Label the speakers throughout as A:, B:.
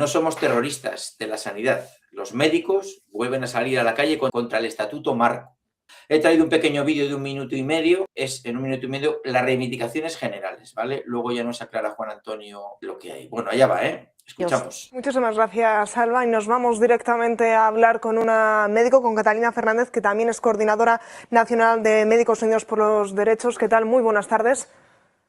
A: No somos terroristas de la sanidad. Los médicos vuelven a salir a la calle contra el Estatuto Marco. He traído un pequeño vídeo de 1 minuto y medio. Es en 1 minuto y medio las reivindicaciones generales, ¿vale? Luego ya nos aclara Juan Antonio lo que hay. Bueno, allá va, ¿eh? Escuchamos.
B: Muchísimas gracias, Alba. Y nos vamos directamente a hablar con una médico, con Catalina Fernández, que también es coordinadora nacional de Médicos Unidos por los Derechos. ¿Qué tal? Muy buenas tardes.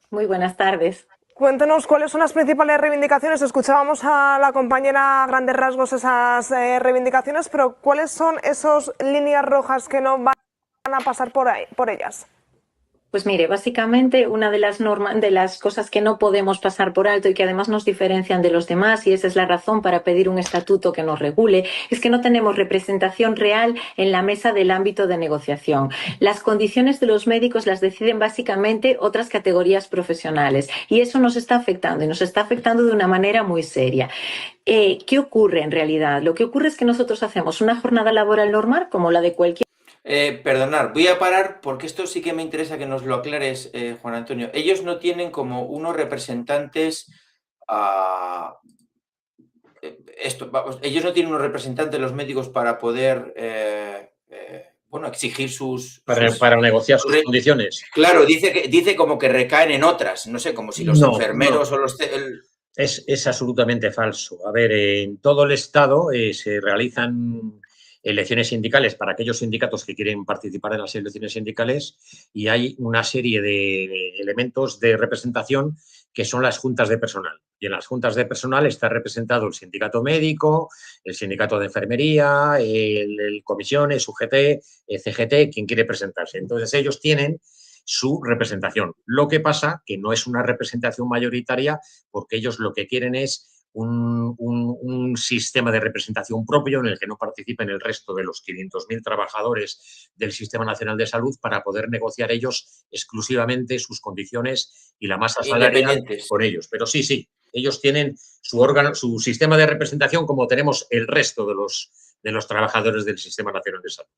C: Muy buenas tardes.
B: Cuéntenos cuáles son las principales reivindicaciones. Escuchábamos a la compañera a grandes rasgos esas reivindicaciones, pero ¿cuáles son esas líneas rojas que no van a pasar por ellas?
C: Pues mire, básicamente una de las cosas que no podemos pasar por alto y que además nos diferencian de los demás, y esa es la razón para pedir un estatuto que nos regule, es que no tenemos representación real en la mesa del ámbito de negociación. Las condiciones de los médicos las deciden básicamente otras categorías profesionales y eso nos está afectando y nos está afectando de una manera muy seria. ¿Qué ocurre en realidad? Lo que ocurre es que nosotros hacemos una jornada laboral normal como la de cualquier...
A: Perdonad, voy a parar porque esto sí que me interesa que nos lo aclares, Juan Antonio. Ellos no tienen como unos representantes, ellos no tienen unos representantes los médicos para poder, bueno, exigir
D: para negociar sus condiciones.
A: Claro, dice como que recaen en otras, no sé, como si los enfermeros o los...
D: Es absolutamente falso. A ver, en todo el Estado se realizan elecciones sindicales para aquellos sindicatos que quieren participar en las elecciones sindicales y hay una serie de elementos de representación que son las juntas de personal. Y en las juntas de personal está representado el sindicato médico, el sindicato de enfermería, el comisiones, UGT, CGT, quien quiere presentarse. Entonces ellos tienen su representación. Lo que pasa que no es una representación mayoritaria porque ellos lo que quieren es un sistema de representación propio en el que no participen el resto de los 500.000 trabajadores del Sistema Nacional de Salud para poder negociar ellos exclusivamente sus condiciones y la masa salarial con ellos. Pero sí, ellos tienen su órgano, su sistema de representación como tenemos el resto de los trabajadores del Sistema Nacional de Salud.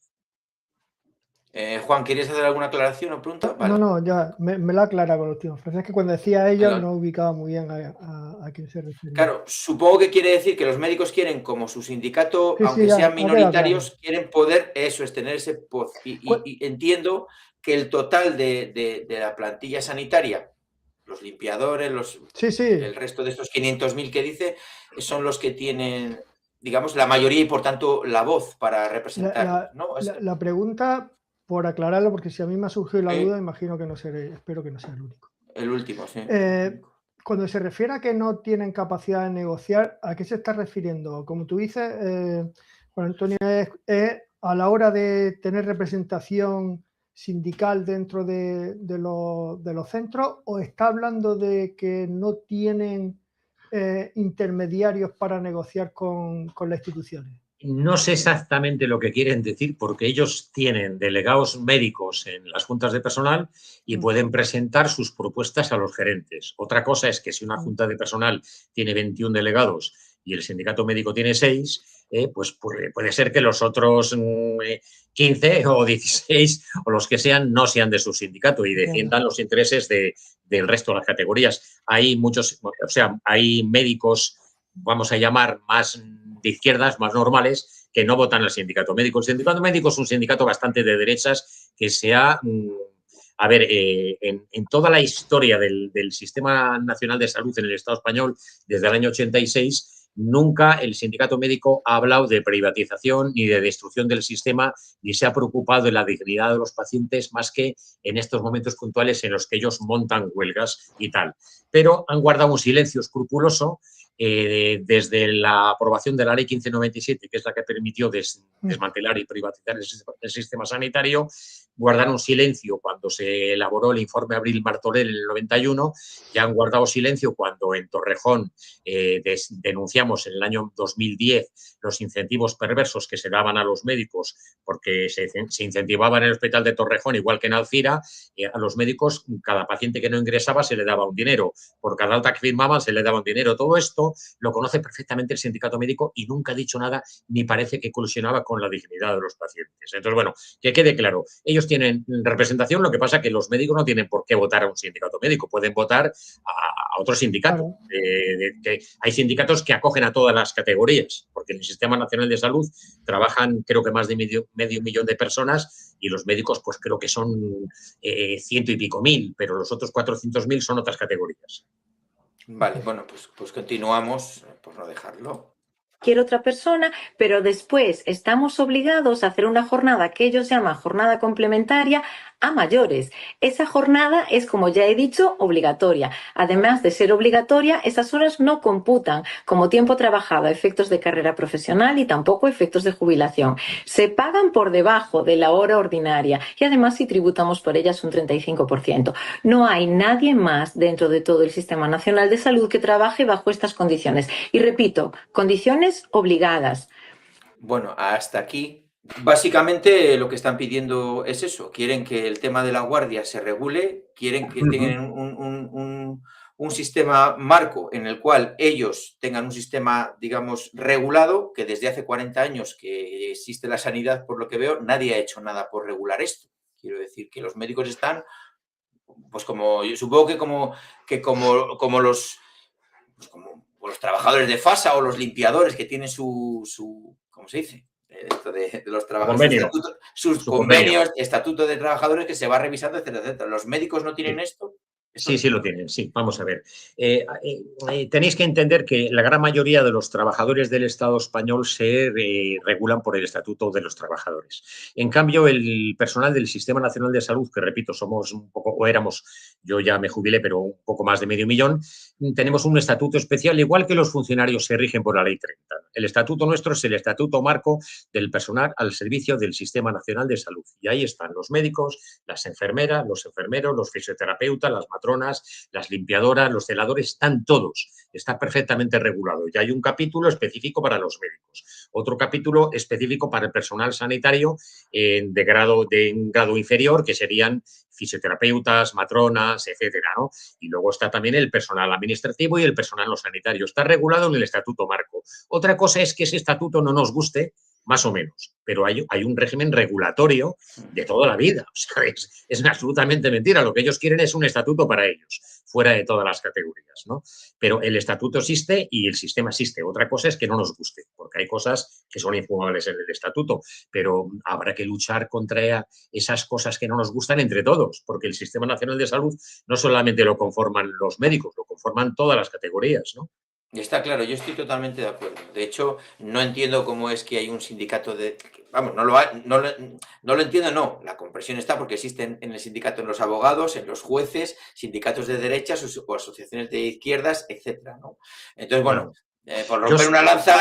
A: Juan, ¿querías hacer alguna aclaración o pregunta? Vale.
E: No, ya me la aclara con los últimos. Pero es que cuando decía ellos no ubicaba muy bien a quién se refería.
A: Claro, supongo que quiere decir que los médicos quieren, como su sindicato, aunque sean minoritarios, quieren poder, eso es, tener ese poder. Y entiendo que el total de la plantilla sanitaria, los limpiadores, el resto de estos 500.000 que dice, son los que tienen, digamos, la mayoría y, por tanto, la voz para representar.
E: La pregunta, por aclararlo, porque si a mí me ha surgido la duda, imagino que no seré, espero que no sea el único.
A: El último, sí.
E: Cuando se refiere a que no tienen capacidad de negociar, ¿a qué se está refiriendo? Como tú dices, Juan Antonio, es a la hora de tener representación sindical dentro de los centros, o está hablando de que no tienen intermediarios para negociar con las instituciones?
D: No sé exactamente lo que quieren decir porque ellos tienen delegados médicos en las juntas de personal y pueden presentar sus propuestas a los gerentes. Otra cosa es que si una junta de personal tiene 21 delegados y el sindicato médico tiene 6, pues puede ser que los otros 15 o 16 o los que sean no sean de su sindicato y defiendan los intereses del resto de las categorías. Hay muchos, o sea, hay médicos, vamos a llamar más de izquierdas, más normales, que no votan al sindicato médico. El sindicato médico es un sindicato bastante de derechas que se ha... A ver, en toda la historia del Sistema Nacional de Salud en el Estado español, desde el año 86, nunca el sindicato médico ha hablado de privatización ni de destrucción del sistema, ni se ha preocupado de la dignidad de los pacientes más que en estos momentos puntuales en los que ellos montan huelgas y tal. Pero han guardado un silencio escrupuloso desde la aprobación de la Ley 1597, que es la que permitió desmantelar y privatizar el sistema sanitario, guardaron silencio cuando se elaboró el informe Abril-Martorell en el 91, ya han guardado silencio cuando en Torrejón denunciamos en el año 2010 los incentivos perversos que se daban a los médicos porque se incentivaba en el hospital de Torrejón, igual que en Alcira, a los médicos, cada paciente que no ingresaba se le daba un dinero, por cada alta que firmaban se le daba un dinero. Todo esto lo conoce perfectamente el sindicato médico y nunca ha dicho nada ni parece que colisionaba con la dignidad de los pacientes. Entonces, bueno, que quede claro, ellos tienen representación, lo que pasa es que los médicos no tienen por qué votar a un sindicato médico, pueden votar a otro sindicato. Hay sindicatos que acogen a todas las categorías, porque en el Sistema Nacional de Salud trabajan creo que más de medio millón de personas y los médicos pues creo que son 100 y pico mil, pero los otros 400.000 son otras categorías.
A: Vale, bueno, pues continuamos, por no dejarlo.
C: Otra persona, pero después estamos obligados a hacer una jornada que ellos llaman jornada complementaria a mayores. Esa jornada es, como ya he dicho, obligatoria. Además de ser obligatoria, esas horas no computan como tiempo trabajado a efectos de carrera profesional y tampoco efectos de jubilación. Se pagan por debajo de la hora ordinaria y además si tributamos por ellas un 35%. No hay nadie más dentro de todo el Sistema Nacional de Salud que trabaje bajo estas condiciones. Y repito, condiciones obligadas.
A: Bueno, hasta aquí. Básicamente lo que están pidiendo es eso. Quieren que el tema de la guardia se regule, quieren que tengan un sistema marco en el cual ellos tengan un sistema, digamos, regulado, que desde hace 40 años que existe la sanidad, por lo que veo, nadie ha hecho nada por regular esto. Quiero decir que los médicos están, pues como, yo supongo que como los trabajadores de FASA o los limpiadores que tienen su ¿cómo se dice? Esto de los trabajadores, sus convenios, estatuto de trabajadores que se va revisando, etcétera, etcétera. ¿Los médicos no tienen esto?
D: Sí, sí lo tienen, sí. Vamos a ver. Tenéis que entender que la gran mayoría de los trabajadores del Estado español se regulan por el Estatuto de los Trabajadores. En cambio, el personal del Sistema Nacional de Salud, que repito, somos un poco, o éramos, yo ya me jubilé, pero un poco más de medio millón, tenemos un estatuto especial, igual que los funcionarios se rigen por la Ley 30. El estatuto nuestro es el estatuto marco del personal al servicio del Sistema Nacional de Salud. Y ahí están los médicos, las enfermeras, los enfermeros, los fisioterapeutas, las matronas, las limpiadoras, los celadores, están todos. Está perfectamente regulado. Y hay un capítulo específico para los médicos. Otro capítulo específico para el personal sanitario de un grado inferior, que serían fisioterapeutas, matronas, etcétera, ¿no? Y luego está también el personal administrativo y el personal no sanitario. Está regulado en el estatuto marco. Otra cosa es que ese estatuto no nos guste, más o menos, pero hay un régimen regulatorio de toda la vida. O sea, es absolutamente mentira. Lo que ellos quieren es un estatuto para ellos, fuera de todas las categorías, ¿no? Pero el estatuto existe y el sistema existe. Otra cosa es que no nos guste, porque hay cosas que son infumables en el estatuto, pero habrá que luchar contra esas cosas que no nos gustan entre todos, porque el Sistema Nacional de Salud no solamente lo conforman los médicos, lo conforman todas las categorías, ¿no?
A: Está claro, yo estoy totalmente de acuerdo. De hecho, no entiendo cómo es que hay un sindicato de... Vamos, no lo entiendo, no. La comprensión está porque existen en el sindicato en los abogados, en los jueces, sindicatos de derechas o asociaciones de izquierdas, etcétera, ¿no? Entonces, bueno, por romper una lanza,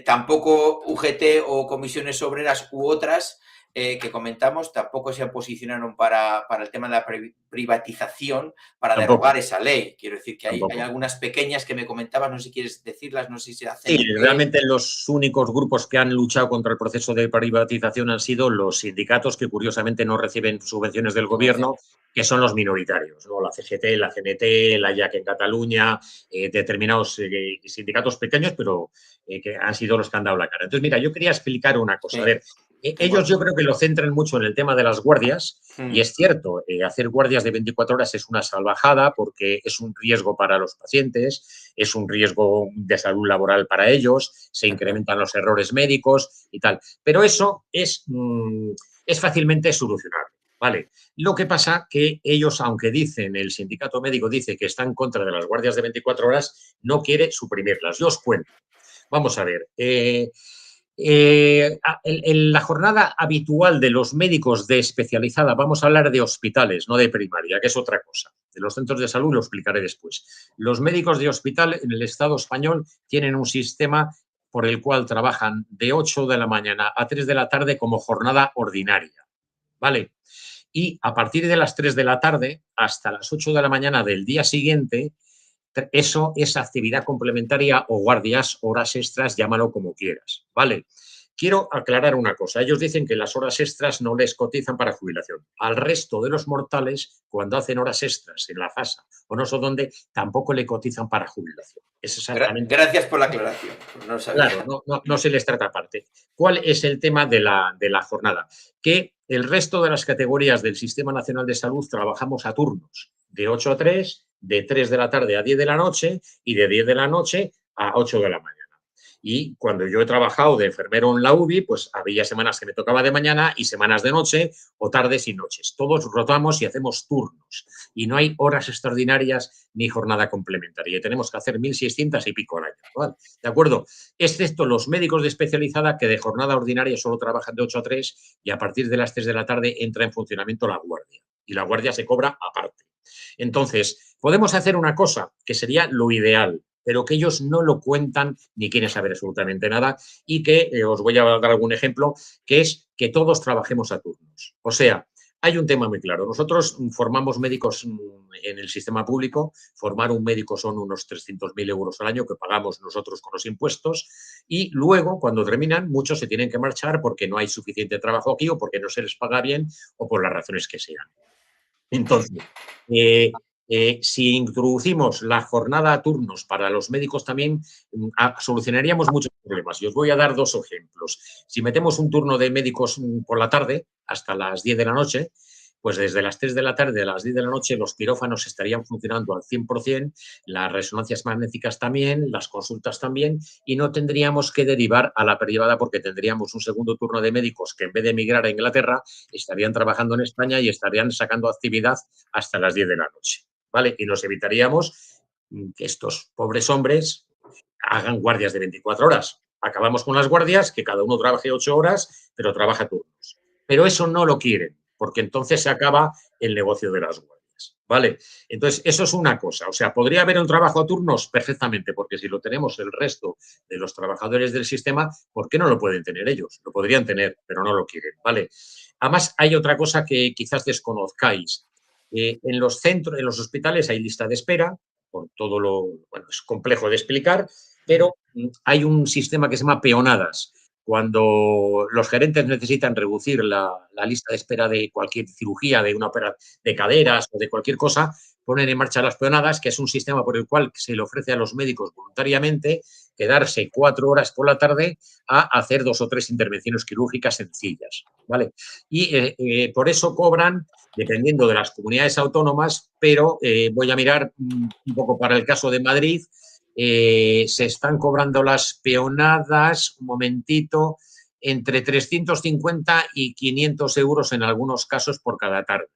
A: tampoco UGT o comisiones obreras u otras que comentamos tampoco se posicionaron para el tema de la privatización, para derogar esa ley. Quiero decir que hay algunas pequeñas que me comentabas, no sé si quieres decirlas, no sé si se hacen.
D: Sí, realmente los únicos grupos que han luchado contra el proceso de privatización han sido los sindicatos que curiosamente no reciben subvenciones del gobierno, que son los minoritarios, ¿no? La CGT, la CNT, la IAC en Cataluña, determinados sindicatos pequeños, pero que han sido los que han dado la cara. Entonces, mira, yo quería explicar una cosa. A ver, ellos yo creo que lo centran mucho en el tema de las guardias y es cierto, hacer guardias de 24 horas es una salvajada porque es un riesgo para los pacientes, es un riesgo de salud laboral para ellos, se incrementan los errores médicos y tal. Pero eso es fácilmente solucionable, ¿vale? Lo que pasa que ellos, aunque dicen, el sindicato médico dice que está en contra de las guardias de 24 horas, no quiere suprimirlas. Yo os cuento. Vamos a ver. En la jornada habitual de los médicos de especializada, vamos a hablar de hospitales, no de primaria, que es otra cosa. De los centros de salud lo explicaré después. Los médicos de hospital en el Estado español tienen un sistema por el cual trabajan de 8 de la mañana a 3 de la tarde como jornada ordinaria, ¿vale? Y a partir de las 3 de la tarde hasta las 8 de la mañana del día siguiente, eso es actividad complementaria o guardias, horas extras, llámalo como quieras, ¿vale? quiero aclarar una cosa. Ellos dicen que las horas extras no les cotizan para jubilación. Al resto de los mortales, cuando hacen horas extras en la FASA o no sé dónde, tampoco le cotizan para jubilación. Es exactamente.
A: Gracias por la aclaración. No sabía.
D: Claro, no se les trata aparte. ¿Cuál es el tema de la jornada? Que el resto de las categorías del Sistema Nacional de Salud trabajamos a turnos, de 8 a 3, de 3 de la tarde a 10 de la noche y de 10 de la noche a 8 de la mañana. Y cuando yo he trabajado de enfermero en la UBI, pues había semanas que me tocaba de mañana y semanas de noche o tardes y noches. Todos rotamos y hacemos turnos. Y no hay horas extraordinarias ni jornada complementaria. Y tenemos que hacer 1.600 y pico al año. ¿Vale? ¿De acuerdo? Excepto los médicos de especializada que de jornada ordinaria solo trabajan de 8 a 3 y a partir de las 3 de la tarde entra en funcionamiento la guardia. Y la guardia se cobra aparte. Entonces, podemos hacer una cosa que sería lo ideal, pero que ellos no lo cuentan ni quieren saber absolutamente nada y que os voy a dar algún ejemplo, que es que todos trabajemos a turnos. O sea, hay un tema muy claro. Nosotros formamos médicos en el sistema público. Formar un médico son unos 300.000 euros al año que pagamos nosotros con los impuestos y luego, cuando terminan, muchos se tienen que marchar porque no hay suficiente trabajo aquí o porque no se les paga bien o por las razones que sean. Entonces, si introducimos la jornada a turnos para los médicos también, solucionaríamos muchos problemas. Y os voy a dar dos ejemplos. Si metemos un turno de médicos por la tarde hasta las 10 de la noche, pues desde las 3 de la tarde a las 10 de la noche los quirófanos estarían funcionando al 100%, las resonancias magnéticas también, las consultas también, y no tendríamos que derivar a la privada porque tendríamos un segundo turno de médicos que en vez de emigrar a Inglaterra estarían trabajando en España y estarían sacando actividad hasta las 10 de la noche, ¿vale? Y nos evitaríamos que estos pobres hombres hagan guardias de 24 horas. Acabamos con las guardias, que cada uno trabaje 8 horas, pero trabaja turnos. Pero eso no lo quieren, porque entonces se acaba el negocio de las guardias, ¿vale? Entonces, eso es una cosa. O sea, ¿podría haber un trabajo a turnos? Perfectamente, porque si lo tenemos el resto de los trabajadores del sistema, ¿por qué no lo pueden tener ellos? Lo podrían tener, pero no lo quieren, ¿vale? Además, hay otra cosa que quizás desconozcáis. En los centros, en los hospitales hay lista de espera, por todo lo, bueno, es complejo de explicar, pero hay un sistema que se llama peonadas. Cuando los gerentes necesitan reducir la lista de espera de cualquier cirugía, de una operación de caderas o de cualquier cosa, ponen en marcha las peonadas, que es un sistema por el cual se le ofrece a los médicos voluntariamente quedarse 4 horas por la tarde a hacer 2 o 3 intervenciones quirúrgicas sencillas, ¿vale? Y por eso cobran, dependiendo de las comunidades autónomas, pero voy a mirar un poco para el caso de Madrid. Se están cobrando las peonadas, un momentito, entre 350 y 500 euros en algunos casos por cada tarde,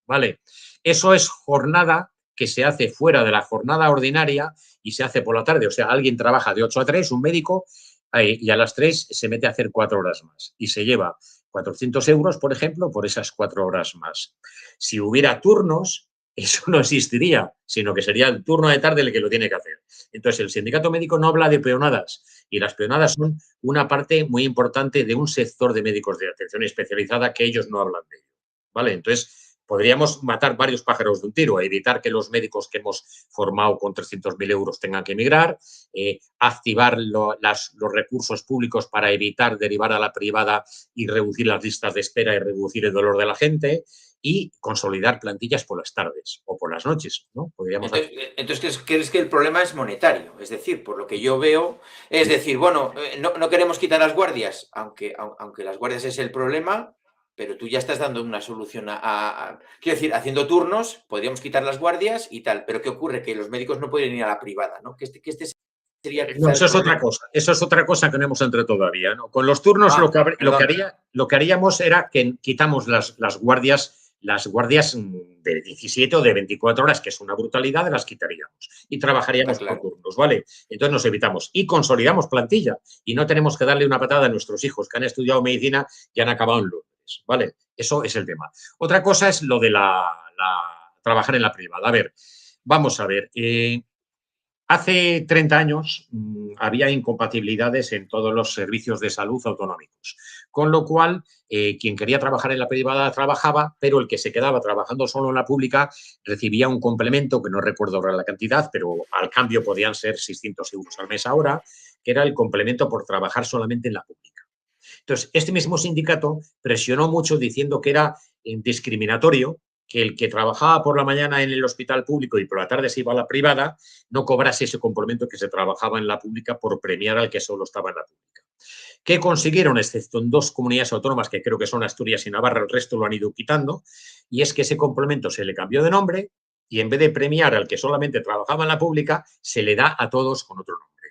D: ¿vale? Eso es jornada que se hace fuera de la jornada ordinaria y se hace por la tarde. O sea, alguien trabaja de 8 a 3, un médico, y a las 3 se mete a hacer 4 horas más y se lleva 400 euros, por ejemplo, por esas 4 horas más. Si hubiera turnos, eso no existiría, sino que sería el turno de tarde el que lo tiene que hacer. Entonces, el sindicato médico no habla de peonadas y las peonadas son una parte muy importante de un sector de médicos de atención especializada que ellos no hablan de ello, ¿vale? Entonces, podríamos matar varios pájaros de un tiro, evitar que los médicos que hemos formado con 300.000 euros tengan que emigrar, activar los recursos públicos para evitar derivar a la privada y reducir las listas de espera y reducir el dolor de la gente y consolidar plantillas por las tardes o por las noches, ¿no? Podríamos
A: entonces, ¿crees que el problema es monetario? Es decir, por lo que yo veo, es decir, bueno, no queremos quitar las guardias, aunque las guardias es el problema, pero tú ya estás dando una solución quiero decir, haciendo turnos, podríamos quitar las guardias y tal, pero ¿qué ocurre? Que los médicos no pueden ir a la privada, ¿no? Que este sería
D: no, eso es otra cosa. Eso es otra cosa que no hemos entrado todavía, ¿no? Con los turnos lo que haríamos era que quitamos las guardias de 17 o de 24 horas, que es una brutalidad, las quitaríamos y trabajaríamos por turnos, ¿vale? Entonces nos evitamos y consolidamos plantilla y no tenemos que darle una patada a nuestros hijos que han estudiado medicina y han acabado en Londres, ¿vale? Eso es el tema. Otra cosa es lo de trabajar en la privada. A ver, vamos a ver. Hace 30 años había incompatibilidades en todos los servicios de salud autonómicos, con lo cual quien quería trabajar en la privada trabajaba, pero el que se quedaba trabajando solo en la pública recibía un complemento, que no recuerdo ahora la cantidad, pero al cambio podían ser 600 euros al mes ahora, que era el complemento por trabajar solamente en la pública. Entonces, este mismo sindicato presionó mucho diciendo que era discriminatorio que el que trabajaba por la mañana en el hospital público y por la tarde se iba a la privada no cobrase ese complemento que se trabajaba en la pública por premiar al que solo estaba en la pública. ¿Qué consiguieron? Excepto en 2 comunidades autónomas, que creo que son Asturias y Navarra, el resto lo han ido quitando, y es que ese complemento se le cambió de nombre y en vez de premiar al que solamente trabajaba en la pública, se le da a todos con otro nombre.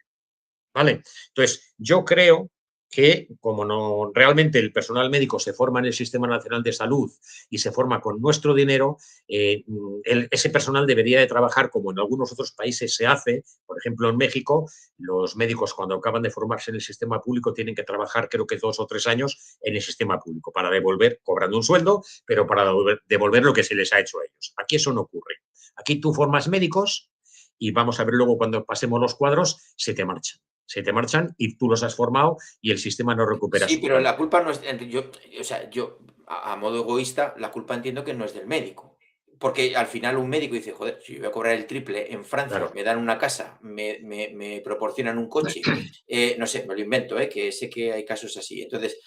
D: ¿Vale? Entonces, yo creo que como no realmente el personal médico se forma en el Sistema Nacional de Salud y se forma con nuestro dinero, ese personal debería de trabajar como en algunos otros países se hace. Por ejemplo, en México, los médicos cuando acaban de formarse en el sistema público tienen que trabajar creo que 2 o 3 años en el sistema público para devolver, cobrando un sueldo, pero para devolver lo que se les ha hecho a ellos. Aquí eso no ocurre. Aquí tú formas médicos y vamos a ver luego cuando pasemos los cuadros, se te marchan y tú los has formado y el sistema no recupera.
A: Sí, pero la culpa no es, yo a modo egoísta, la culpa entiendo que no es del médico, porque al final un médico dice, joder, si yo voy a cobrar el triple en Francia, claro, me dan una casa, me proporcionan un coche, no sé, me lo invento, que sé que hay casos así. Entonces,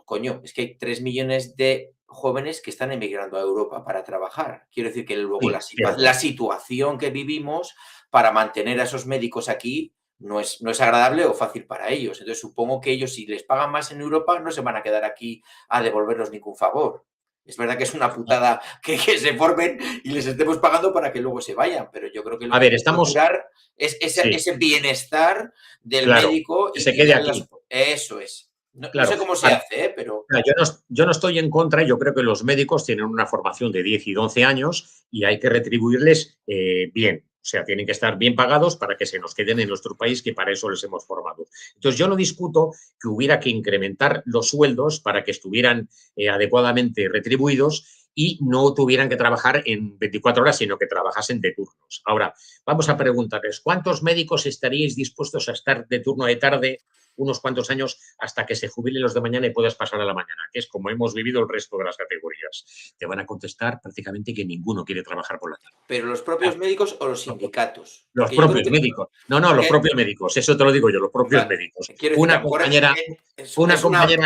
A: coño, es que hay 3 millones de jóvenes que están emigrando a Europa para trabajar. Quiero decir que luego la situación que vivimos para mantener a esos médicos aquí no es agradable o fácil para ellos. Entonces, supongo que ellos, si les pagan más en Europa, no se van a quedar aquí a devolvernos ningún favor. Es verdad que es una putada que se formen y les estemos pagando para que luego se vayan, pero yo creo que lo que hay que procurar es ese bienestar del médico
D: que se quede aquí.
A: Eso es. No sé cómo se hace, pero...
D: Yo no estoy en contra. Yo creo que los médicos tienen una formación de 10 y 11 años y hay que retribuirles bien. O sea, tienen que estar bien pagados para que se nos queden en nuestro país, que para eso les hemos formado. Entonces, yo no discuto que hubiera que incrementar los sueldos para que estuvieran adecuadamente retribuidos y no tuvieran que trabajar en 24 horas, sino que trabajasen de turnos. Ahora, vamos a preguntarles, ¿cuántos médicos estaríais dispuestos a estar de turno de tarde unos cuantos años hasta que se jubilen los de mañana y puedas pasar a la mañana, que es como hemos vivido el resto de las categorías? Te van a contestar prácticamente que ninguno quiere trabajar por la tarde.
A: ¿Pero los propios médicos o los sindicatos?
D: Los propios médicos. No, los propios médicos. Eso te lo digo yo, los propios médicos.
A: Una compañera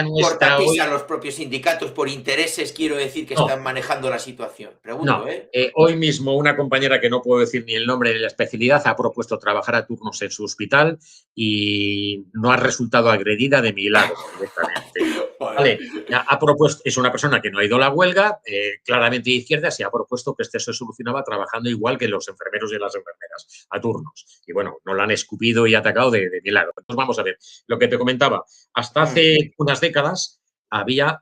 A: nuestra hoy... los propios sindicatos por intereses, quiero decir, que están manejando la situación. Pregunto,
D: hoy mismo una compañera que no puedo decir ni el nombre ni la especialidad ha propuesto trabajar a turnos en su hospital y no ha resultado agredida de milagro directamente. Vale, ha propuesto, es una persona que no ha ido a la huelga, claramente de izquierda, se ha propuesto que esto se solucionaba trabajando igual que los enfermeros y las enfermeras, a turnos. Y bueno, no la han escupido y atacado de milagro. Entonces vamos a ver, lo que te comentaba, hasta hace unas décadas había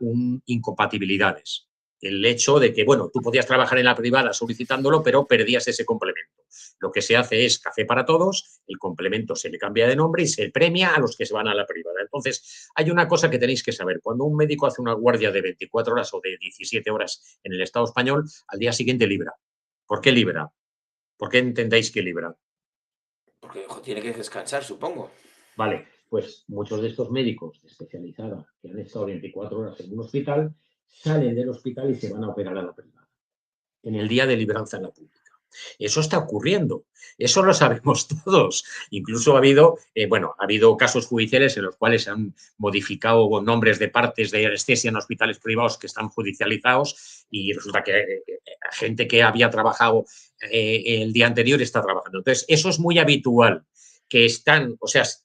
D: incompatibilidades. El hecho de que, bueno, tú podías trabajar en la privada solicitándolo, pero perdías ese complemento. Lo que se hace es café para todos, el complemento se le cambia de nombre y se premia a los que se van a la privada. Entonces, hay una cosa que tenéis que saber. Cuando un médico hace una guardia de 24 horas o de 17 horas en el Estado español, al día siguiente libra. ¿Por qué libra? ¿Por qué entendéis que libra?
A: Porque tiene que descansar, supongo.
D: Vale, pues muchos de estos médicos especializados que han estado 24 horas en un hospital salen del hospital y se van a operar a la privada en el día de libranza en la pública. Eso está ocurriendo, eso lo sabemos todos. Incluso ha habido casos judiciales en los cuales se han modificado nombres de partes de anestesia en hospitales privados que están judicializados y resulta que gente que había trabajado el día anterior está trabajando. Entonces, eso es muy habitual, que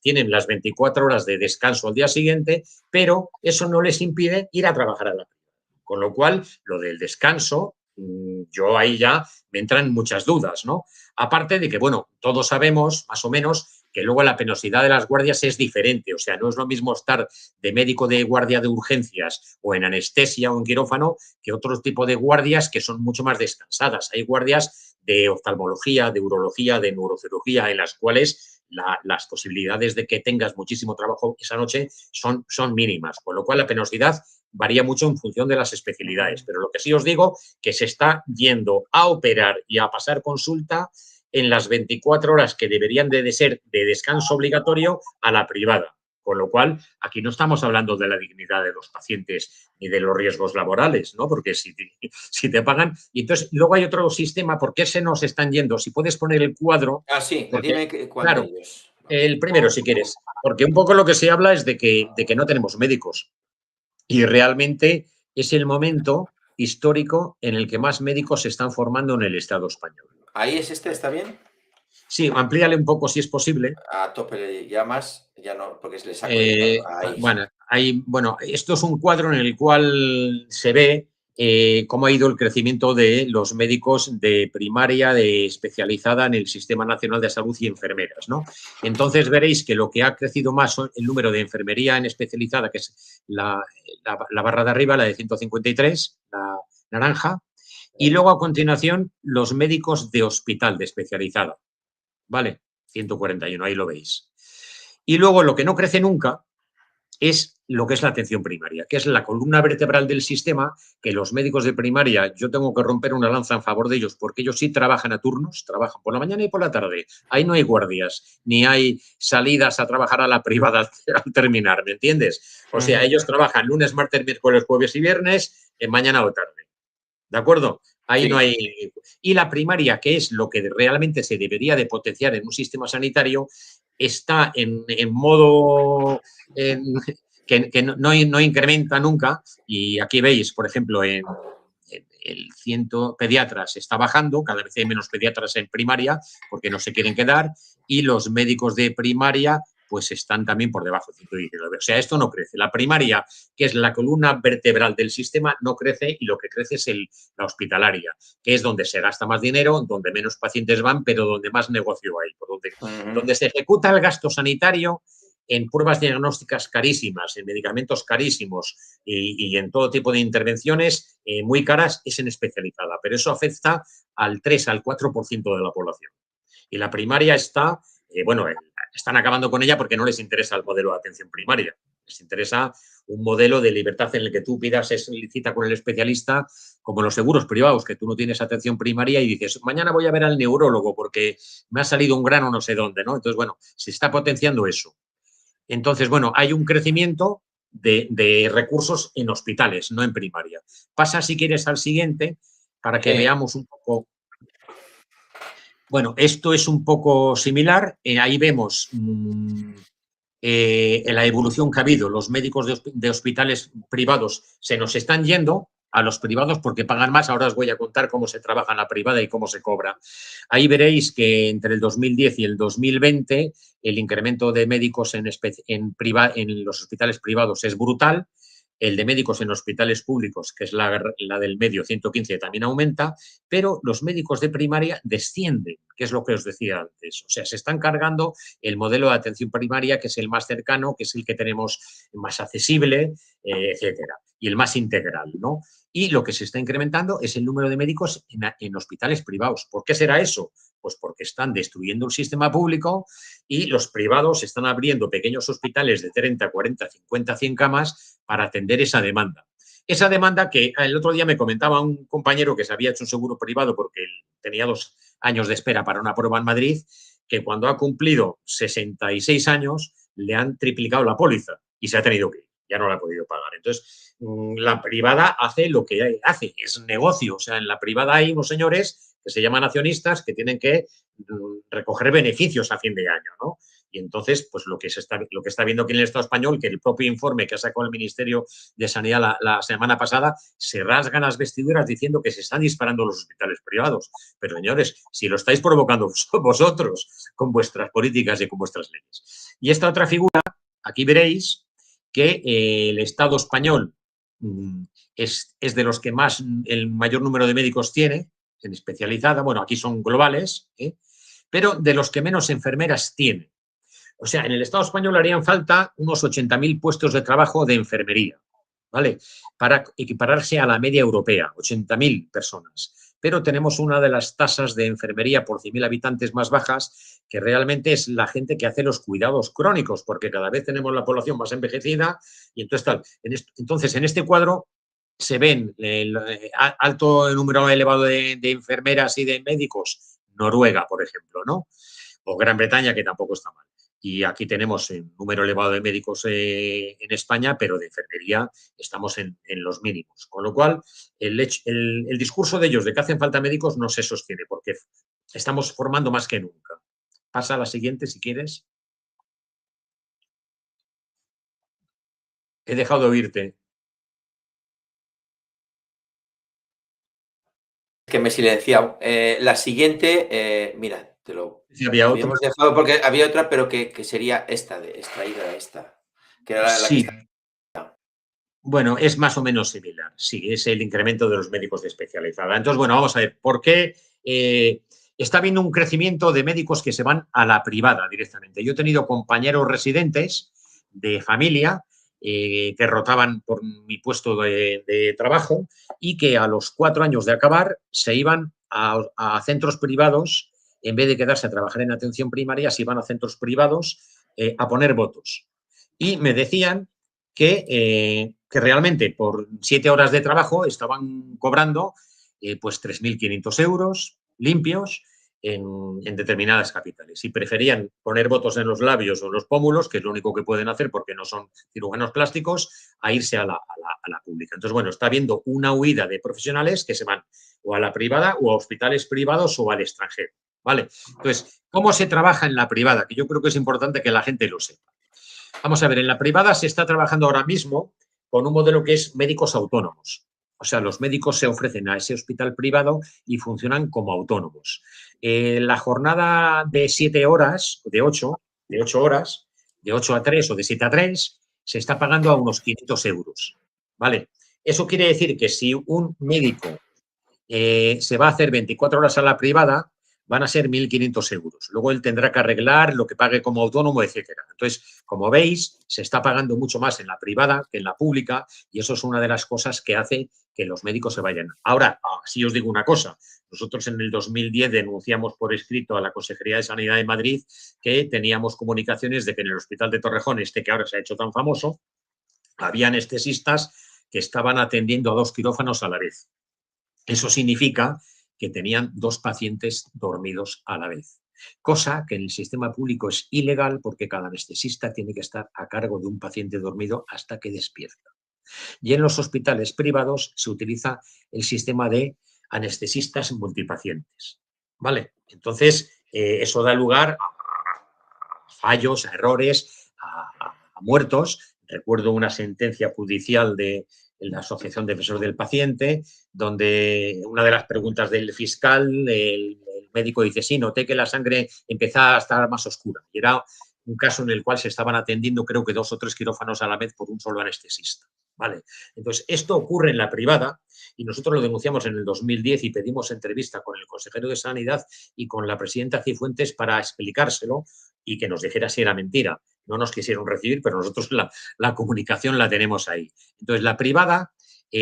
D: tienen las 24 horas de descanso al día siguiente, pero eso no les impide ir a trabajar a la privada. Con lo cual, lo del descanso, yo ahí ya me entran muchas dudas, ¿no? Aparte de que, bueno, todos sabemos, más o menos, que luego la penosidad de las guardias es diferente. O sea, no es lo mismo estar de médico de guardia de urgencias o en anestesia o en quirófano que otro tipo de guardias que son mucho más descansadas. Hay guardias de oftalmología, de urología, de neurocirugía, en las cuales las posibilidades de que tengas muchísimo trabajo esa noche son mínimas. Con lo cual, la penosidad varía mucho en función de las especialidades. Pero lo que sí os digo, que se está yendo a operar y a pasar consulta en las 24 horas que deberían de ser de descanso obligatorio a la privada. Con lo cual, aquí no estamos hablando de la dignidad de los pacientes ni de los riesgos laborales, ¿no? Porque si te pagan... Y entonces, luego hay otro sistema. ¿Por qué se nos están yendo? Si puedes poner el cuadro...
A: Sí,
D: porque,
A: dime cuándo ellos...
D: El primero, si quieres, porque un poco lo que se habla es de que no tenemos médicos y realmente es el momento histórico en el que más médicos se están formando en el Estado español.
A: Ahí es ¿está bien?
D: Sí, amplíale un poco si es posible.
A: A tope, ya más, ya no, porque le saco yo. Ahí.
D: Bueno, esto es un cuadro en el cual se ve cómo ha ido el crecimiento de los médicos de primaria, de especializada en el Sistema Nacional de Salud y enfermeras, ¿no? Entonces veréis que lo que ha crecido más son el número de enfermería en especializada, que es la barra de arriba, la de 153, la naranja, y luego a continuación los médicos de hospital, de especializada, ¿vale? 141, ahí lo veis. Y luego lo que no crece nunca es lo que es la atención primaria, que es la columna vertebral del sistema, que los médicos de primaria, yo tengo que romper una lanza en favor de ellos, porque ellos sí trabajan a turnos, trabajan por la mañana y por la tarde. Ahí no hay guardias, ni hay salidas a trabajar a la privada al terminar, ¿me entiendes? O sea, ellos trabajan lunes, martes, miércoles, jueves y viernes, mañana o tarde. ¿De acuerdo? Ahí no hay... Y la primaria, que es lo que realmente se debería de potenciar en un sistema sanitario, está en modo que no incrementa nunca. Y aquí veis, por ejemplo, el pediatras está bajando, cada vez hay menos pediatras en primaria porque no se quieren quedar, y los médicos de primaria pues están también por debajo de 119. O sea, esto no crece. La primaria, que es la columna vertebral del sistema, no crece, y lo que crece es la hospitalaria, que es donde se gasta más dinero, donde menos pacientes van, pero donde más negocio hay, donde se ejecuta el gasto sanitario en pruebas diagnósticas carísimas, en medicamentos carísimos y en todo tipo de intervenciones muy caras, es en especializada. Pero eso afecta al 3 al 4% de la población. Y la primaria está, están acabando con ella porque no les interesa el modelo de atención primaria. Les interesa un modelo de libertad en el que tú pidas cita con el especialista, como los seguros privados, que tú no tienes atención primaria y dices, mañana voy a ver al neurólogo porque me ha salido un grano no sé dónde, ¿no? Entonces, bueno, se está potenciando eso. Entonces, bueno, hay un crecimiento de recursos en hospitales, no en primaria. Pasa, si quieres, al siguiente para que veamos un poco. Bueno, esto es un poco similar. Ahí vemos la evolución que ha habido. Los médicos de hospitales privados se nos están yendo a los privados porque pagan más. Ahora os voy a contar cómo se trabaja en la privada y cómo se cobra. Ahí veréis que entre el 2010 y el 2020 el incremento de médicos en los hospitales privados es brutal. El de médicos en hospitales públicos, que es la del medio, 115, también aumenta, pero los médicos de primaria descienden, que es lo que os decía antes. O sea, se están cargando el modelo de atención primaria, que es el más cercano, que es el que tenemos más accesible, etcétera, y el más integral, ¿no? Y lo que se está incrementando es el número de médicos en hospitales privados. ¿Por qué será eso? Pues porque están destruyendo el sistema público y los privados están abriendo pequeños hospitales de 30, 40, 50, 100 camas para atender esa demanda. Esa demanda que el otro día me comentaba un compañero que se había hecho un seguro privado porque tenía 2 años de espera para una prueba en Madrid, que cuando ha cumplido 66 años le han triplicado la póliza y se ha tenido que ir, ya no la ha podido pagar. Entonces, la privada hace lo que hace, es negocio. O sea, en la privada hay unos señores que se llaman accionistas que tienen que recoger beneficios a fin de año, ¿no? Y entonces, pues lo que está viendo aquí en el Estado español, que el propio informe que ha sacado el Ministerio de Sanidad la semana pasada, se rasgan las vestiduras diciendo que se están disparando los hospitales privados. Pero, señores, si lo estáis provocando vosotros con vuestras políticas y con vuestras leyes. Y esta otra figura, aquí veréis que el Estado español es de los que más, el mayor número de médicos tiene, en especializada, bueno, aquí son globales, pero de los que menos enfermeras tiene. O sea, en el Estado español harían falta unos 80.000 puestos de trabajo de enfermería, ¿vale? Para equipararse a la media europea, 80.000 personas. Pero tenemos una de las tasas de enfermería por 100.000 habitantes más bajas, que realmente es la gente que hace los cuidados crónicos, porque cada vez tenemos la población más envejecida y entonces tal. Entonces, en este cuadro se ven el alto número elevado de enfermeras y de médicos, Noruega, por ejemplo, ¿no? O Gran Bretaña, que tampoco está mal. Y aquí tenemos un número elevado de médicos en España, pero de enfermería estamos en los mínimos. Con lo cual, el discurso de ellos de que hacen falta médicos no se sostiene, porque estamos formando más que nunca. Pasa a la siguiente, si quieres. He dejado de oírte.
A: Que me he silenciado. La siguiente, mira, te lo habíamos dejado porque había otra, pero que sería esta, extraída de esta. Que era la que está.
D: Bueno, es más o menos similar. Sí, es el incremento de los médicos de especializada. Entonces, bueno, vamos a ver, ¿por qué está habiendo un crecimiento de médicos que se van a la privada directamente? Yo he tenido compañeros residentes de familia que rotaban por mi puesto de trabajo y que a los 4 años de acabar se iban a centros privados, en vez de quedarse a trabajar en atención primaria, se iban a centros privados a poner votos. Y me decían que realmente por 7 horas de trabajo estaban cobrando pues 3.500 euros limpios en determinadas capitales y preferían poner votos en los labios o en los pómulos, que es lo único que pueden hacer porque no son cirujanos plásticos, a irse a la pública. Entonces, bueno, está habiendo una huida de profesionales que se van o a la privada o a hospitales privados o al extranjero, ¿vale? Entonces, ¿cómo se trabaja en la privada? Que yo creo que es importante que la gente lo sepa. Vamos a ver, en la privada se está trabajando ahora mismo con un modelo que es médicos autónomos. O sea, los médicos se ofrecen a ese hospital privado y funcionan como autónomos. La jornada de 7 horas, de 8 horas, de 8 a 3 o de 7 a 3, se está pagando a unos 500 euros. ¿Vale? Eso quiere decir que si un médico se va a hacer 24 horas a la privada, van a ser 1.500 euros. Luego él tendrá que arreglar lo que pague como autónomo, etcétera. Entonces, como veis, se está pagando mucho más en la privada que en la pública y eso es una de las cosas que hace que los médicos se vayan. Ahora, sí os digo una cosa. Nosotros en el 2010 denunciamos por escrito a la Consejería de Sanidad de Madrid que teníamos comunicaciones de que en el Hospital de Torrejón, que ahora se ha hecho tan famoso, había anestesistas que estaban atendiendo a 2 quirófanos a la vez. Eso significa que tenían 2 pacientes dormidos a la vez, cosa que en el sistema público es ilegal porque cada anestesista tiene que estar a cargo de un paciente dormido hasta que despierta. Y en los hospitales privados se utiliza el sistema de anestesistas multipacientes, ¿vale? Entonces, eso da lugar a fallos, a errores, a muertos. Recuerdo una sentencia judicial de la Asociación Defensores del Paciente, donde una de las preguntas del fiscal, el médico dice, sí, noté que la sangre empezaba a estar más oscura. Y era un caso en el cual se estaban atendiendo creo que 2 o 3 quirófanos a la vez por un solo anestesista. ¿Vale? Entonces, esto ocurre en la privada y nosotros lo denunciamos en el 2010 y pedimos entrevista con el consejero de Sanidad y con la presidenta Cifuentes para explicárselo y que nos dijera si era mentira. No nos quisieron recibir, pero nosotros la comunicación la tenemos ahí. Entonces, la privada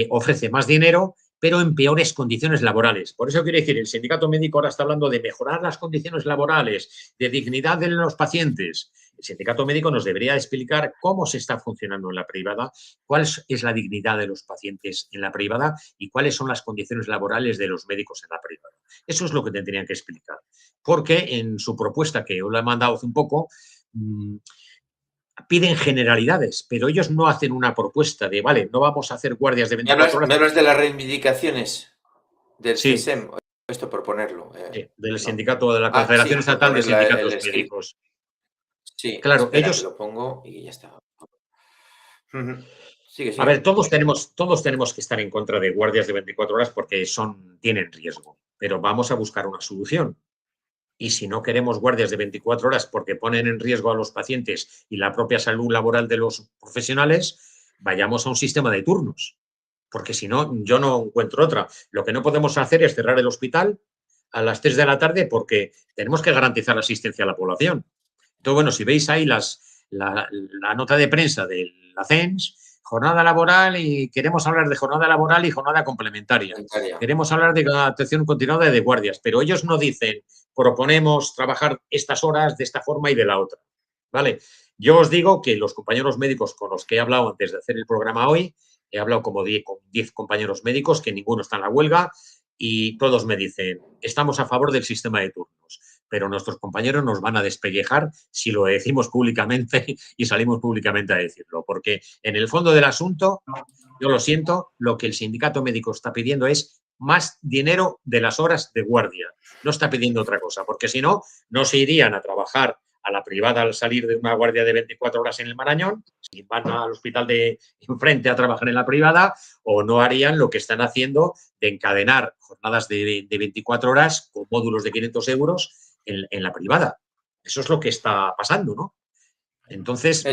D: ofrece más dinero, pero en peores condiciones laborales. Por eso quiere decir, el sindicato médico ahora está hablando de mejorar las condiciones laborales, de dignidad de los pacientes. El sindicato médico nos debería explicar cómo se está funcionando en la privada, cuál es la dignidad de los pacientes en la privada y cuáles son las condiciones laborales de los médicos en la privada. Eso es lo que tendrían que explicar. Porque en su propuesta, que yo la he mandado hace un poco, piden generalidades, pero ellos no hacen una propuesta de, vale, no vamos a hacer guardias de 24 horas.
A: ¿Me hablas de las reivindicaciones del CISEM? Esto por ponerlo.
D: Del sindicato, de la Confederación Estatal de Sindicatos Médicos.
A: Sí,
D: claro, ellos
A: lo pongo y ya está.
D: Sigue. A ver, todos tenemos que estar en contra de guardias de 24 horas porque tienen riesgo, pero vamos a buscar una solución. Y si no queremos guardias de 24 horas porque ponen en riesgo a los pacientes y la propia salud laboral de los profesionales, vayamos a un sistema de turnos. Porque si no, yo no encuentro otra. Lo que no podemos hacer es cerrar el hospital a las 3 de la tarde porque tenemos que garantizar la asistencia a la población. Entonces, bueno, si veis ahí la nota de prensa de la CENS, jornada laboral y queremos hablar de jornada laboral y jornada complementaria. Queremos hablar de atención continuada de guardias, pero ellos no dicen proponemos trabajar estas horas de esta forma y de la otra. ¿Vale? Yo os digo que los compañeros médicos con los que he hablado antes de hacer el programa hoy, he hablado con 10 compañeros médicos que ninguno está en la huelga y todos me dicen, estamos a favor del sistema de turnos, pero nuestros compañeros nos van a despellejar si lo decimos públicamente y salimos públicamente a decirlo, porque en el fondo del asunto, yo lo siento, lo que el sindicato médico está pidiendo es más dinero de las horas de guardia. No está pidiendo otra cosa, porque si no, no se irían a trabajar a la privada al salir de una guardia de 24 horas en el Marañón, van al hospital de enfrente a trabajar en la privada, o no harían lo que están haciendo de encadenar jornadas de 24 horas con módulos de 500 euros en la privada. Eso es lo que está pasando, ¿no? Entonces,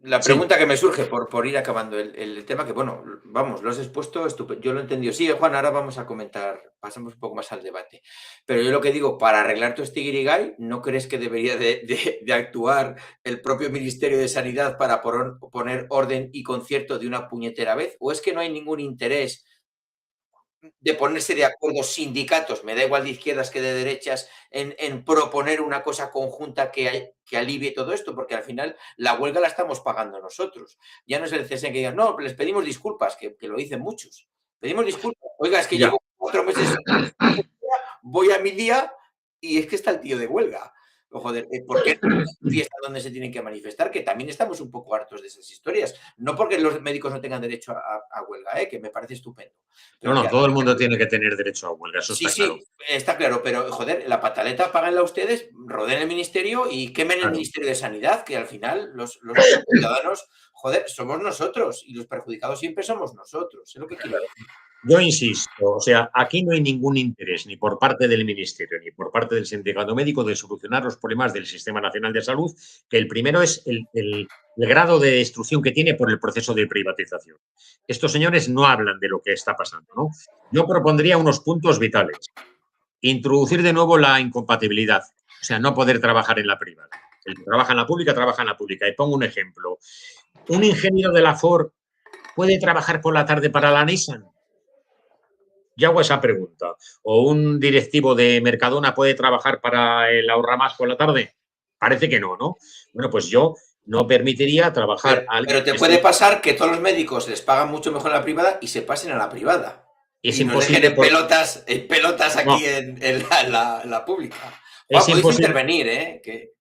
A: la
D: sí.
A: pregunta que me surge por ir acabando el tema, que bueno, vamos, lo has expuesto estupendo, yo lo he entendido. Sí, Juan, ahora vamos a comentar, pasamos un poco más al debate. Pero yo lo que digo, para arreglar tu este guirigay, ¿no crees que debería de actuar el propio Ministerio de Sanidad para poner orden y concierto de una puñetera vez? ¿O es que no hay ningún interés de ponerse de acuerdo sindicatos, me da igual de izquierdas que de derechas, en proponer una cosa conjunta que alivie todo esto? Porque al final la huelga la estamos pagando nosotros. Ya no es el CSE que diga, no, les pedimos disculpas, que lo dicen muchos. Pedimos disculpas. Oiga, es que llevo 4 meses, voy a mi día y es que está el tío de huelga. O joder, ¿por qué no hay fiesta donde se tienen que manifestar? Que también estamos un poco hartos de esas historias. No porque los médicos no tengan derecho a huelga, que me parece estupendo. Pero
D: no, todo el mundo tiene que tener derecho a huelga, eso
A: sí,
D: está claro.
A: sí, está claro, pero joder, la pataleta páganla ustedes, rodeen el ministerio y quemen el Ministerio de Sanidad, que al final los ciudadanos, joder, somos nosotros y los perjudicados siempre somos nosotros. Es lo que quiero decir.
D: Yo insisto, o sea, aquí no hay ningún interés ni por parte del Ministerio ni por parte del sindicato médico de solucionar los problemas del Sistema Nacional de Salud, que el primero es el grado de destrucción que tiene por el proceso de privatización. Estos señores no hablan de lo que está pasando, ¿no? Yo propondría unos puntos vitales. Introducir de nuevo la incompatibilidad, o sea, no poder trabajar en la privada. El que trabaja en la pública, trabaja en la pública. Y pongo un ejemplo. ¿Un ingeniero de la Ford puede trabajar por la tarde para la Nissan? Yo hago esa pregunta. ¿O un directivo de Mercadona puede trabajar para el Ahorra Más por la tarde? Parece que no, ¿no? Bueno, pues yo no permitiría trabajar a alguien.
A: Pero te puede pasar que todos los médicos les pagan mucho mejor en la privada y se pasen a la privada.
D: Es
A: y nos
D: imposible
A: dejen en pelotas aquí en la pública. Juan, podéis intervenir, ¿eh?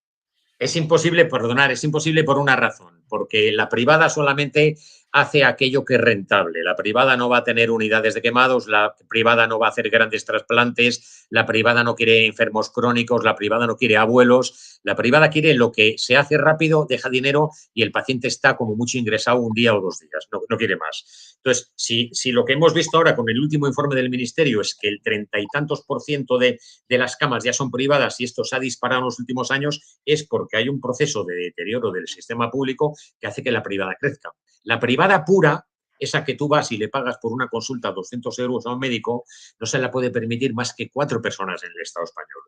D: Es imposible, perdonar, es imposible por una razón, porque la privada solamente hace aquello que es rentable. La privada no va a tener unidades de quemados, la privada no va a hacer grandes trasplantes, la privada no quiere enfermos crónicos, la privada no quiere abuelos, la privada quiere lo que se hace rápido, deja dinero y el paciente está como mucho ingresado un día o 2 días, no quiere más. Entonces, si lo que hemos visto ahora con el último informe del Ministerio es que el 30 y tantos % de las camas ya son privadas y esto se ha disparado en los últimos años, es porque hay un proceso de deterioro del sistema público que hace que la privada crezca. La privada pura, esa que tú vas y le pagas por una consulta 200 euros a un médico, no se la puede permitir más que 4 personas en el Estado español.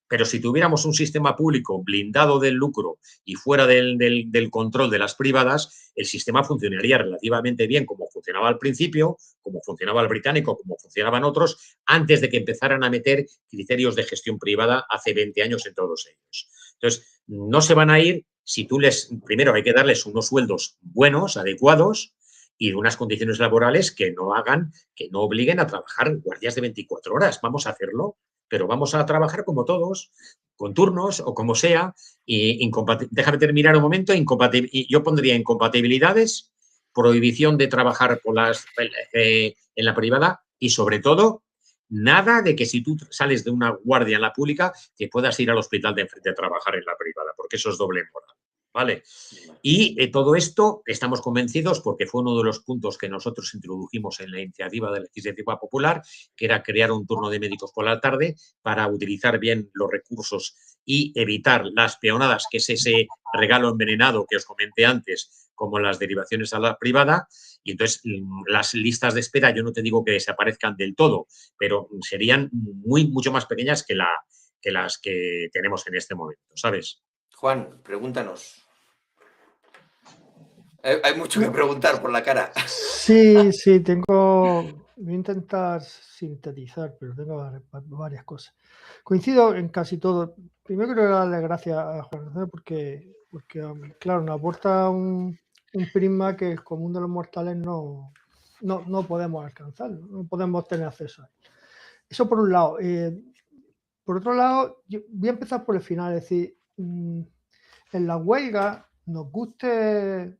D: Pero si tuviéramos un sistema público blindado del lucro y fuera del control de las privadas, el sistema funcionaría relativamente bien como funcionaba al principio, como funcionaba el británico, como funcionaban otros, antes de que empezaran a meter criterios de gestión privada hace 20 años en todos ellos. Entonces, no se van a ir si tú primero hay que darles unos sueldos buenos, adecuados, y unas condiciones laborales que no obliguen a trabajar guardias de 24 horas. Vamos a hacerlo, pero vamos a trabajar como todos, con turnos o como sea. Y déjame terminar un momento. Yo pondría incompatibilidades, prohibición de trabajar en la privada y, sobre todo, nada de que si tú sales de una guardia en la pública que puedas ir al hospital de enfrente a trabajar en la privada, porque eso es doble moral. ¿Vale? Y todo esto estamos convencidos porque fue uno de los puntos que nosotros introdujimos en la iniciativa de la Legislativa Popular, que era crear un turno de médicos por la tarde para utilizar bien los recursos y evitar las peonadas, que es ese regalo envenenado que os comenté antes, como las derivaciones a la privada. Y entonces las listas de espera, yo no te digo que desaparezcan del todo, pero serían mucho más pequeñas que las que tenemos en este momento, ¿sabes?
A: Juan, pregúntanos. Hay mucho que preguntar por la cara.
E: Sí, voy a intentar sintetizar, pero tengo varias cosas. Coincido en casi todo. Primero quiero darle gracias a Juan José porque claro, nos aporta un prisma que el común de los mortales no podemos alcanzar, no podemos tener acceso a él. Eso por un lado. Por otro lado, yo voy a empezar por el final, es decir, en la huelga, nos guste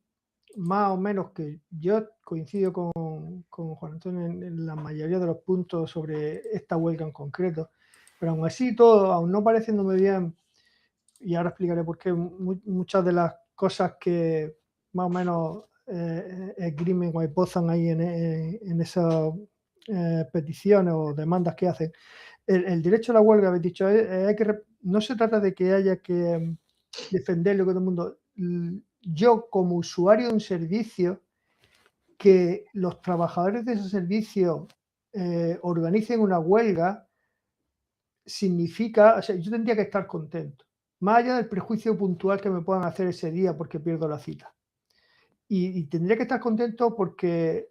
E: más o menos, que yo coincido con Juan Antonio en la mayoría de los puntos sobre esta huelga en concreto, pero aún así todo, aún no pareciéndome bien, y ahora explicaré por qué, muchas de las cosas que más o menos esgrimen o esbozan ahí en esas peticiones o demandas que hacen. El derecho a la huelga, habéis dicho, no se trata de que haya que defenderlo con todo el mundo. Yo, como usuario de un servicio, que los trabajadores de ese servicio organicen una huelga, significa, o sea, yo tendría que estar contento, más allá del prejuicio puntual que me puedan hacer ese día porque pierdo la cita. Y tendría que estar contento porque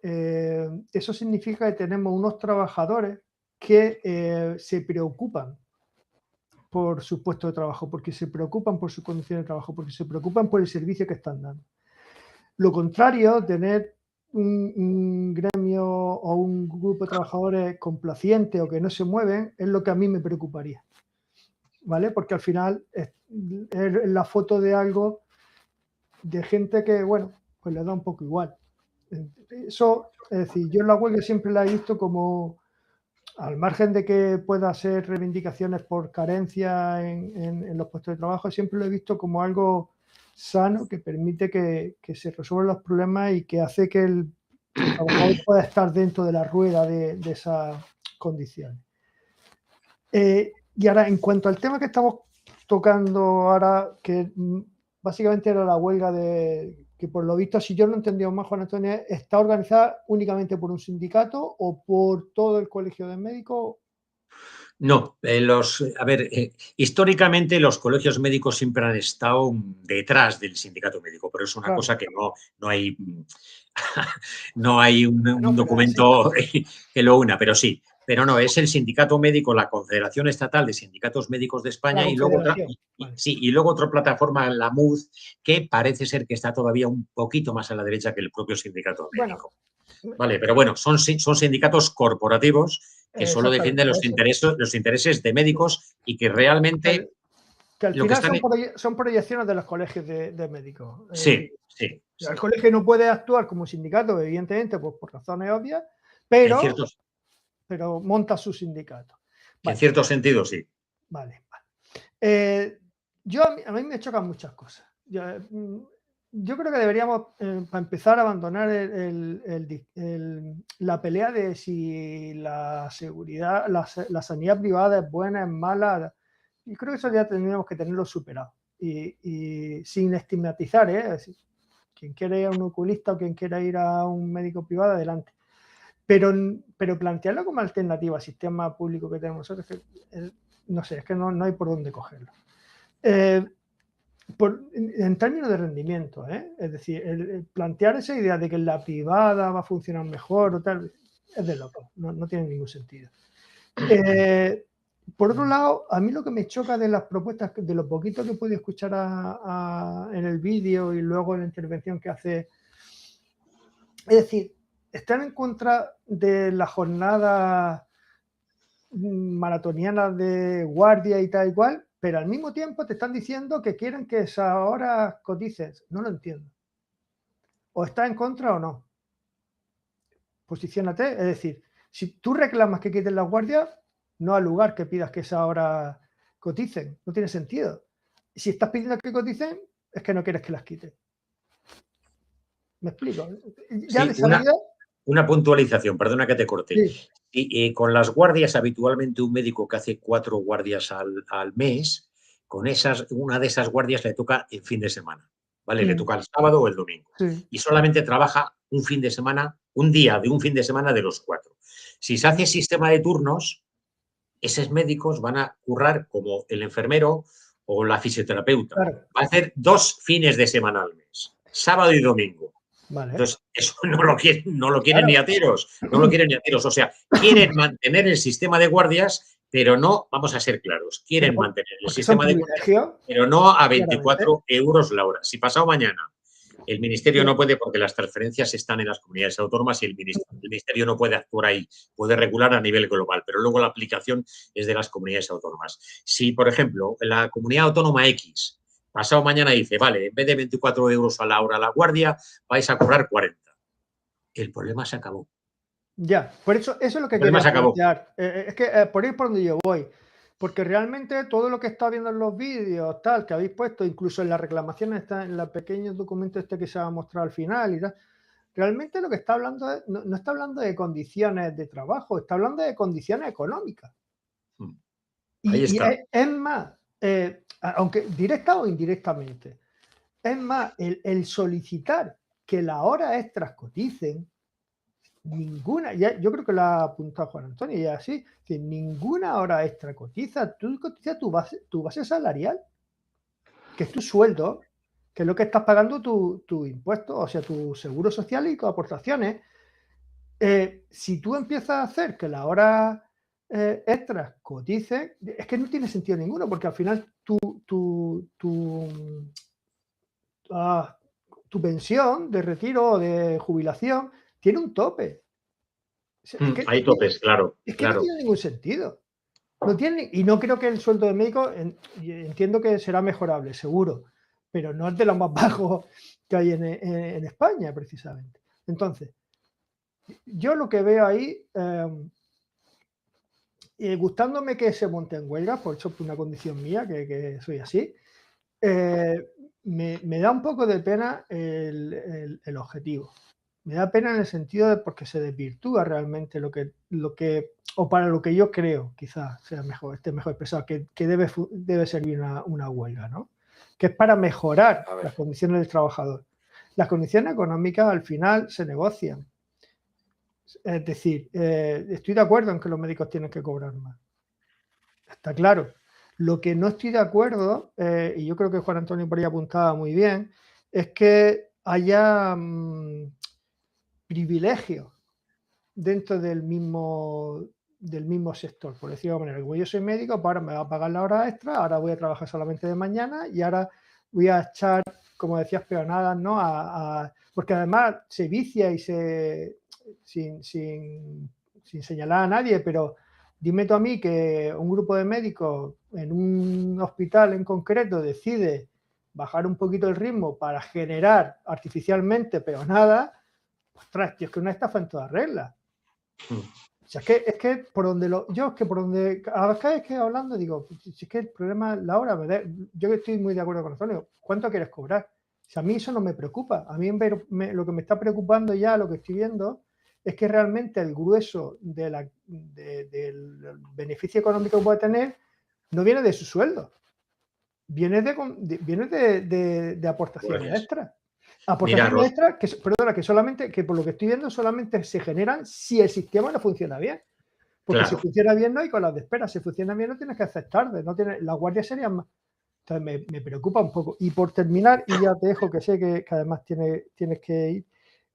E: eso significa que tenemos unos trabajadores que se preocupan por su puesto de trabajo, porque se preocupan por su condición de trabajo, porque se preocupan por el servicio que están dando. Lo contrario, tener un gremio o un grupo de trabajadores complacientes o que no se mueven es lo que a mí me preocuparía, ¿vale? Porque al final es la foto de algo de gente que, bueno, pues le da un poco igual. Eso, es decir, yo en la huelga siempre la he visto como, al margen de que pueda ser reivindicaciones por carencia en los puestos de trabajo, siempre lo he visto como algo sano que permite que se resuelvan los problemas y que hace que el trabajador pueda estar dentro de la rueda de esas condiciones. Y ahora, en cuanto al tema que estamos tocando ahora, que básicamente era la huelga que por lo visto, si yo no he entendido más, Juan Antonio, ¿está organizada únicamente por un sindicato o por todo el colegio de médicos?
D: No, históricamente los colegios médicos siempre han estado detrás del sindicato médico, pero es una cosa que no hay, no hay un documento que lo una, pero sí. Pero no, es el sindicato médico, la Confederación Estatal de Sindicatos Médicos de España y luego otra plataforma, la MUD, que parece ser que está todavía un poquito más a la derecha que el propio sindicato médico. Vale, pero bueno, son sindicatos corporativos que solo defienden los intereses de médicos y que realmente...
E: Que al final son proyecciones de los colegios de médicos.
D: Sí.
E: El colegio no puede actuar como sindicato, evidentemente, pues por razones obvias, pero monta su sindicato.
D: En cierto sentido, sí.
E: Vale. A mí me chocan muchas cosas. Yo creo que deberíamos, para empezar, abandonar la pelea de si la seguridad, la sanidad privada es buena, es mala. Y creo que eso ya tendríamos que tenerlo superado. Y sin estigmatizar, es decir, quien quiera ir a un oculista o quien quiera ir a un médico privado, adelante. Pero plantearlo como alternativa al sistema público que tenemos nosotros, no sé, es que no hay por dónde cogerlo. En términos de rendimiento, es decir, el plantear esa idea de que la privada va a funcionar mejor o tal, es de loco, no tiene ningún sentido. Por otro lado, a mí lo que me choca de las propuestas, de lo poquito que he podido escuchar en el vídeo y luego en la intervención que hace, es decir, están en contra de la jornada maratoniana de guardia y tal igual, pero al mismo tiempo te están diciendo que quieren que esas horas cotices. No lo entiendo. O estás en contra o no. Posiciónate. Es decir, si tú reclamas que quiten las guardias, no al lugar que pidas que esas horas coticen. No tiene sentido. Si estás pidiendo que coticen, es que no quieres que las quiten. ¿Me explico?
D: Ya sí, una puntualización, perdona que te corte. Sí. Y con las guardias, habitualmente un médico que hace 4 guardias al mes, una de esas guardias le toca el fin de semana, ¿vale? Le toca el sábado o el domingo. Sí. Y solamente trabaja un día de un fin de semana de los 4. Si se hace sistema de turnos, esos médicos van a currar como el enfermero o la fisioterapeuta. Claro. Va a hacer 2 fines de semana al mes, sábado y domingo. Vale. Entonces, eso no lo quieren ni a tiros, no lo quieren ni a tiros. O sea, quieren mantener el sistema de guardias, pero no, vamos a ser claros, quieren mantener el sistema de guardias, pero no a 24 euros la hora. Si pasado mañana el ministerio no puede, porque las transferencias están en las comunidades autónomas y el ministerio no puede actuar ahí, puede regular a nivel global, pero luego la aplicación es de las comunidades autónomas. Si, por ejemplo, la comunidad autónoma X pasado mañana dice, vale, en vez de 24 euros a la hora la guardia, vais a cobrar 40. El problema se acabó.
E: Ya, por eso es lo que quería plantear. Es que por ir por donde yo voy. Porque realmente todo lo que está viendo en los vídeos, tal, que habéis puesto, incluso en las reclamaciones, está en el pequeño documento este que se ha mostrado al final y tal, realmente lo que está hablando es, no está hablando de condiciones de trabajo, está hablando de condiciones económicas.
D: Ahí está.
E: Y es más, aunque directa o indirectamente, es más, el solicitar que las horas extras coticen, ninguna, yo creo que lo ha apuntado Juan Antonio, y así, que ninguna hora extra cotiza, tú cotizas tu base salarial, que es tu sueldo, que es lo que estás pagando tu impuesto, o sea, tu seguro social y tus aportaciones. Si tú empiezas a hacer que las horas extras coticen, es que no tiene sentido ninguno, porque al final tu pensión de retiro o de jubilación tiene un tope.
D: Hay topes, claro.
E: Es que no tiene ningún sentido. No tiene, y no creo que el sueldo de médico, entiendo que será mejorable, seguro, pero no es de los más bajos que hay en España, precisamente. Entonces, yo lo que veo ahí, gustándome que se monte en huelga, por eso es una condición mía, que soy así, me da un poco de pena el objetivo. Me da pena en el sentido de porque se desvirtúa realmente lo que o para lo que yo creo, quizás sea mejor, esté mejor expresado, que debe servir una huelga, ¿no? Que es para mejorar las condiciones del trabajador. Las condiciones económicas al final se negocian. Es decir, estoy de acuerdo en que los médicos tienen que cobrar más. Está claro. Lo que no estoy de acuerdo, y yo creo que Juan Antonio por ahí apuntaba muy bien, es que haya privilegios dentro del mismo sector, por decirlo de manera. Como yo soy médico, pues ahora me va a pagar la hora extra, ahora voy a trabajar solamente de mañana y ahora voy a echar, como decías, peonadas, ¿no? Porque además se vicia y sin señalar a nadie, pero dime tú a mí que un grupo de médicos en un hospital en concreto decide bajar un poquito el ritmo para generar artificialmente peonadas, ostras, tío, es que una estafa en toda regla. O sea, es que por donde cada vez que hablando digo, si es que el problema es la hora, yo estoy muy de acuerdo con Antonio, ¿cuánto quieres cobrar? O sea, a mí eso no me preocupa, a mí lo que me está preocupando ya, lo que estoy viendo, es que realmente el grueso del beneficio económico que puede tener no viene de su sueldo, viene de aportaciones extras. Aportaciones extras que por lo que estoy viendo solamente se generan si el sistema no funciona bien. Porque si funciona bien no hay colas de espera, si funciona bien no tienes que hacer tarde, las guardias serían más. Entonces me preocupa un poco. Y por terminar, y ya te dejo que sé que además tienes que ir,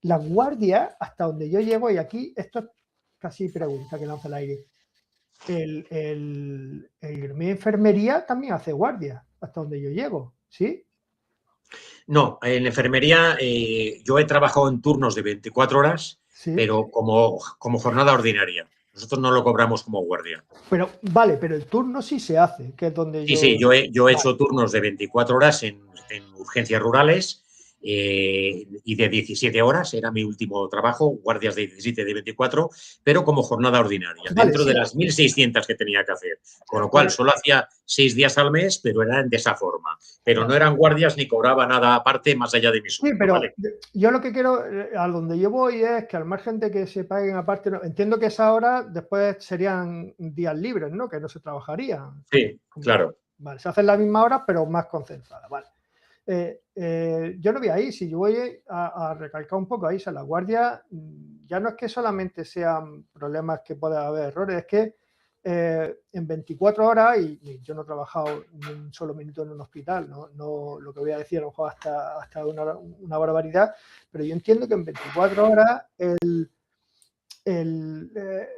E: las guardias, hasta donde yo llego, y aquí esto es casi pregunta que lanza al aire, el gremio de enfermería también hace guardia, hasta donde yo llego, ¿sí?
D: No, en enfermería yo he trabajado en turnos de 24 horas, ¿sí? Pero como jornada ordinaria. Nosotros no lo cobramos como guardia.
E: Pero vale, pero el turno sí se hace, que es donde
D: Sí, yo he hecho turnos de 24 horas en urgencias rurales y de 17 horas, era mi último trabajo, guardias de 17, de 24, pero como jornada ordinaria, dentro de las 1.600 que tenía que hacer. Con lo cual, solo hacía 6 días al mes, pero eran de esa forma. Pero no eran guardias ni cobraba nada aparte más allá de mi sueldo.
E: Sí, pero ¿vale? Yo lo que quiero, a donde yo voy es que al margen de que se paguen aparte, entiendo que esas horas después serían días libres, ¿no? Que no se trabajarían.
D: Sí, claro.
E: Vale, se hacen las mismas horas, pero más concentradas, vale. Yo no voy ahí, si yo voy a recalcar un poco ahí, o sea, la guardia ya no es que solamente sean problemas que pueda haber errores, es que en 24 horas, y yo no he trabajado ni un solo minuto en un hospital, no lo que voy a decir a lo mejor hasta una barbaridad, pero yo entiendo que en 24 horas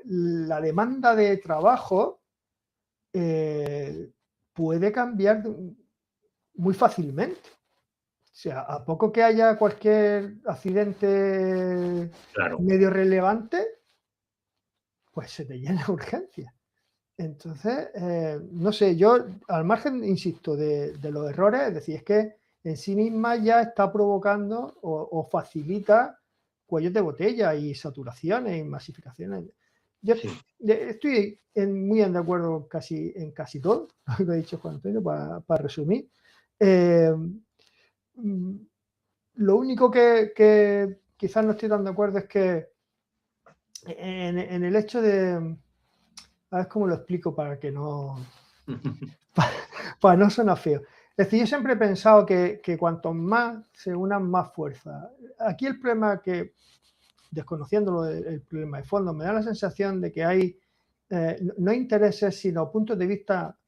E: la demanda de trabajo puede cambiar muy fácilmente. O sea, a poco que haya cualquier accidente medio relevante, pues se te llena urgencia. Entonces, no sé, yo al margen, insisto, de los errores, es decir, es que en sí misma ya está provocando o facilita cuellos de botella y saturaciones y masificaciones. Yo estoy muy de acuerdo en casi todo lo que ha dicho Juan Antonio, para resumir. Lo único que quizás no estoy tan de acuerdo es que en el hecho de... A ver cómo lo explico para que no... para no sonar feo. Es decir, yo siempre he pensado que cuanto más se unan, más fuerza. Aquí el problema que, desconociéndolo el problema de fondo, me da la sensación de que hay no intereses, sino puntos de vista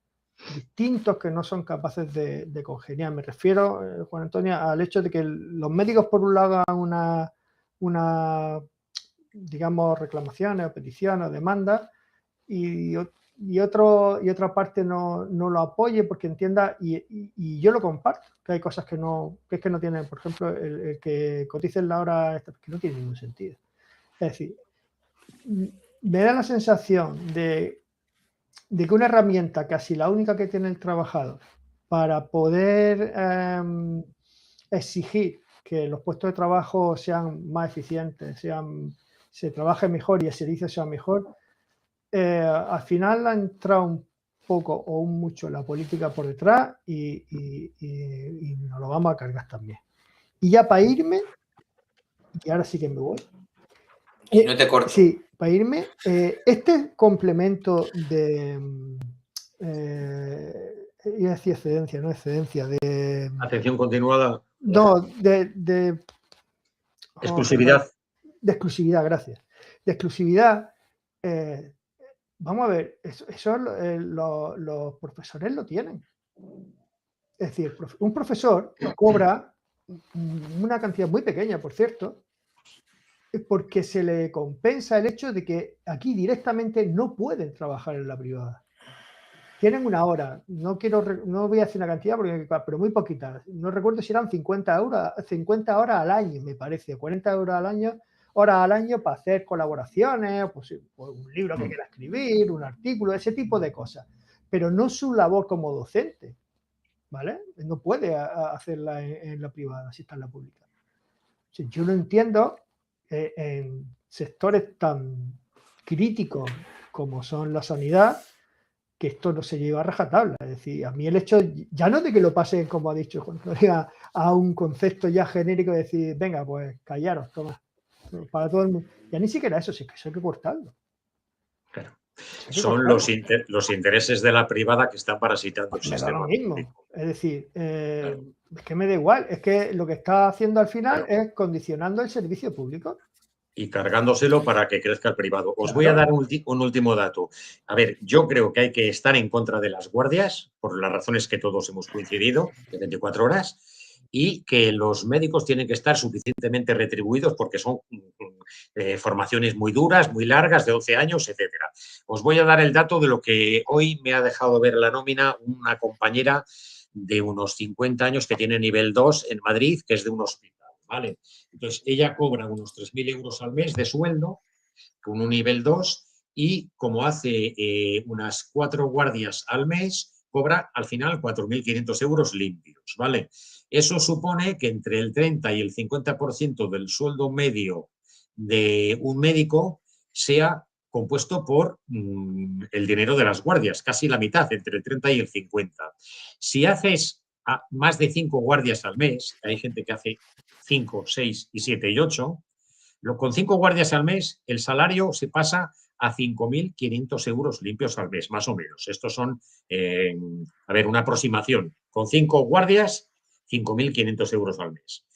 E: distintos que no son capaces de congeniar. Me refiero, Juan Antonio, al hecho de que los médicos, por un lado, hagan una digamos, reclamaciones o peticiones o demandas, y otra parte no lo apoye porque entienda, y yo lo comparto, que hay cosas que es que no tienen, por ejemplo, el que coticen la hora, que no tiene ningún sentido. Es decir, me da la sensación de que una herramienta, casi la única que tiene el trabajador para poder exigir que los puestos de trabajo sean más eficientes, se trabaje mejor y el servicio sea mejor, al final ha entrado un poco o un mucho la política por detrás y nos lo vamos a cargar también. Y ya para irme, y ahora sí que me voy.
A: No te corto.
E: Sí, para irme, este complemento de... iba a decir excedencia, no excedencia, de...
D: Atención continuada.
E: No, de
D: exclusividad.
E: De exclusividad, gracias. De exclusividad, vamos a ver, eso los profesores lo tienen. Es decir, un profesor cobra una cantidad muy pequeña, por cierto, porque se le compensa el hecho de que aquí directamente no pueden trabajar en la privada. Tienen una hora, no voy a decir una cantidad, pero muy poquita. No recuerdo si eran 50 horas al año, me parece, 40 horas al año para hacer colaboraciones, pues un libro que quiera escribir, un artículo, ese tipo de cosas. Pero no su labor como docente, ¿vale? No puede hacerla en la privada si está en la pública. Yo no entiendo en sectores tan críticos como son la sanidad, que esto no se lleva a rajatabla. Es decir, a mí el hecho, ya no de que lo pasen, como ha dicho Juan Antonio, a un concepto ya genérico de decir, venga, pues callaros, toma, para todo el mundo. Ya ni siquiera eso, si es que eso hay que cortarlo.
D: Claro. Son los intereses de la privada que están parasitando el sistema.
E: Lo mismo. Es decir, claro, es que me da igual, es que lo que está haciendo al final es condicionando el servicio público.
D: Y cargándoselo para que crezca el privado. Os voy a dar un último dato. A ver, yo creo que hay que estar en contra de las guardias, por las razones que todos hemos coincidido, de 24 horas, y que los médicos tienen que estar suficientemente retribuidos porque son formaciones muy duras, muy largas, de 11 años, etcétera. Os voy a dar el dato de lo que hoy me ha dejado ver la nómina una compañera de unos 50 años que tiene nivel 2 en Madrid, que es de un hospital. ¿Vale? Entonces, ella cobra unos 3.000 euros al mes de sueldo con un nivel 2 y como hace unas 4 guardias al mes, cobra al final 4.500 euros limpios, ¿vale? Eso supone que entre el 30 y el 50% del sueldo medio de un médico sea compuesto por el dinero de las guardias, casi la mitad, entre el 30 y el 50. Si haces más de 5 guardias al mes, hay gente que hace 5, 6 y 7 y 8, con 5 guardias al mes el salario se pasa a 5.500 euros limpios al mes, más o menos. Estos son, a ver, una aproximación. Con 5 guardias, 5.500 euros al mes.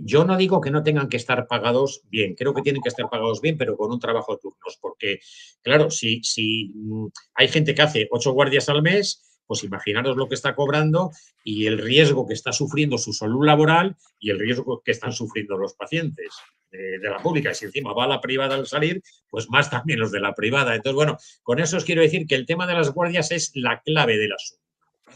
D: Yo no digo que no tengan que estar pagados bien, creo que tienen que estar pagados bien, pero con un trabajo de turnos, porque, claro, si hay gente que hace 8 guardias al mes, pues imaginaros lo que está cobrando y el riesgo que está sufriendo su salud laboral y el riesgo que están sufriendo los pacientes de la pública. Y si encima va a la privada al salir, pues más también los de la privada. Entonces, bueno, con eso os quiero decir que el tema de las guardias es la clave del asunto.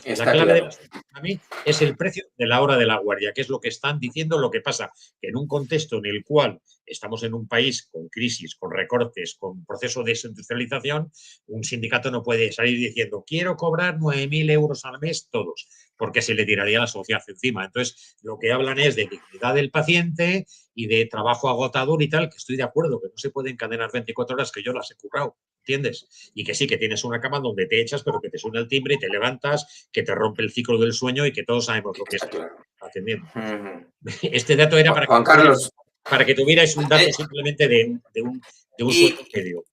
D: La clave del asunto para mí es el precio de la hora de la guardia, que es lo que están diciendo. Lo que pasa que en un contexto en el cual estamos en un país con crisis, con recortes, con proceso de desindustrialización, un sindicato no puede salir diciendo quiero cobrar 9.000 euros al mes todos, porque se le tiraría la sociedad encima. Entonces, lo que hablan es de dignidad del paciente y de trabajo agotador y tal, que estoy de acuerdo, que no se puede encadenar 24 horas, que yo las he currado, ¿entiendes? Y que sí, que tienes una cama donde te echas, pero que te suena el timbre y te levantas, que te rompe el ciclo del sueño y que todos sabemos lo que es atendiendo. Este dato era
A: Juan Carlos,
D: para que tuvierais un dato simplemente de un sueldo medio.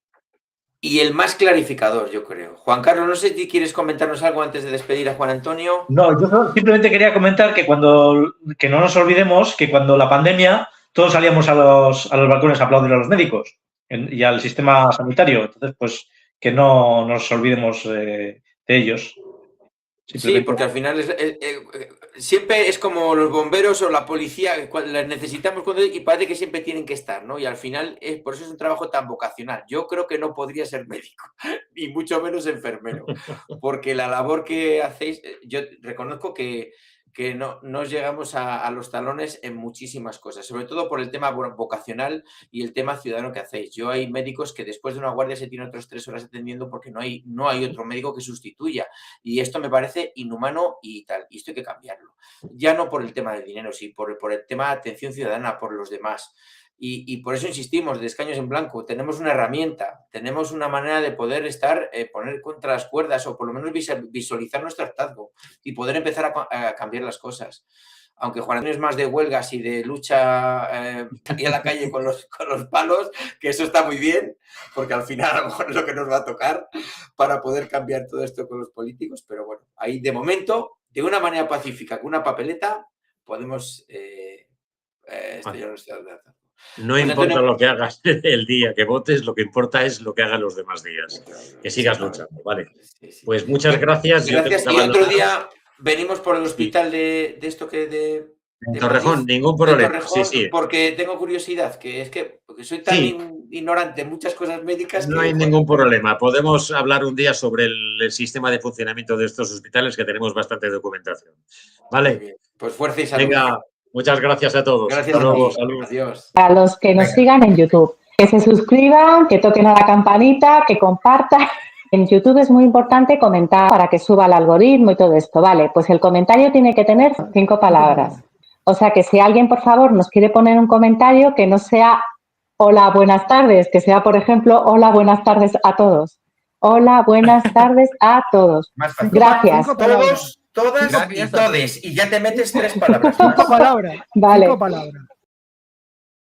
A: Y el más clarificador, yo creo. Juan Carlos, no sé si quieres comentarnos algo antes de despedir a Juan Antonio.
F: No, yo simplemente quería comentar que que no nos olvidemos que cuando la pandemia todos salíamos a los balcones a aplaudir a los médicos y al sistema sanitario. Entonces, pues que no nos olvidemos de ellos.
A: Sí, porque al final siempre es como los bomberos o la policía, las necesitamos y parece que siempre tienen que estar, ¿no? Y al final, por eso es un trabajo tan vocacional. Yo creo que no podría ser médico, y mucho menos enfermero, porque la labor que hacéis, yo reconozco que no nos llegamos a los talones en muchísimas cosas, sobre todo por el tema vocacional y el tema ciudadano que hacéis. Yo hay médicos que después de una guardia se tienen otras 3 horas atendiendo porque no hay otro médico que sustituya, y esto me parece inhumano y tal, y esto hay que cambiarlo. Ya no por el tema del dinero, sino por el tema de atención ciudadana, por los demás. Y por eso insistimos, de escaños en blanco, tenemos una herramienta, tenemos una manera de poder poner contra las cuerdas o por lo menos visualizar nuestro hartazgo y poder empezar a cambiar las cosas. Aunque Juan Antonio es más de huelgas y de lucha aquí a la calle con los palos, que eso está muy bien, porque al final a lo mejor es lo que nos va a tocar para poder cambiar todo esto con los políticos, pero bueno, ahí de momento, de una manera pacífica, con una papeleta, podemos estallar nuestra hartazgo.
D: No importa lo que hagas el día que votes, lo que importa es lo que hagan los demás días. Que sigas luchando, ¿vale? Pues muchas gracias.
A: Gracias. Y otro día venimos por el hospital de esto que de
D: Torrejón, ningún problema.
A: Torrejón,
D: sí.
A: Porque tengo curiosidad, que es que soy tan ignorante en muchas cosas médicas.
D: No hay ningún problema. Podemos hablar un día sobre el sistema de funcionamiento de estos hospitales, que tenemos bastante documentación. ¿Vale?
A: Pues fuerza y salud.
D: Venga. Muchas gracias a todos.
A: Gracias a
D: luego,
A: ti.
D: salud.
A: Adiós.
G: A los que nos sigan en YouTube, que se suscriban, que toquen a la campanita, que compartan. En YouTube es muy importante comentar para que suba el algoritmo y todo esto. Vale, pues el comentario tiene que tener 5 palabras. O sea que si alguien, por favor, nos quiere poner un comentario que no sea hola, buenas tardes, que sea, por ejemplo, hola, buenas tardes a todos. Hola, buenas tardes a todos. Gracias.
A: Todos, todas y todes. Y ya te metes 3 palabras.
E: 5 palabras.
G: Vale.
E: 5 palabras.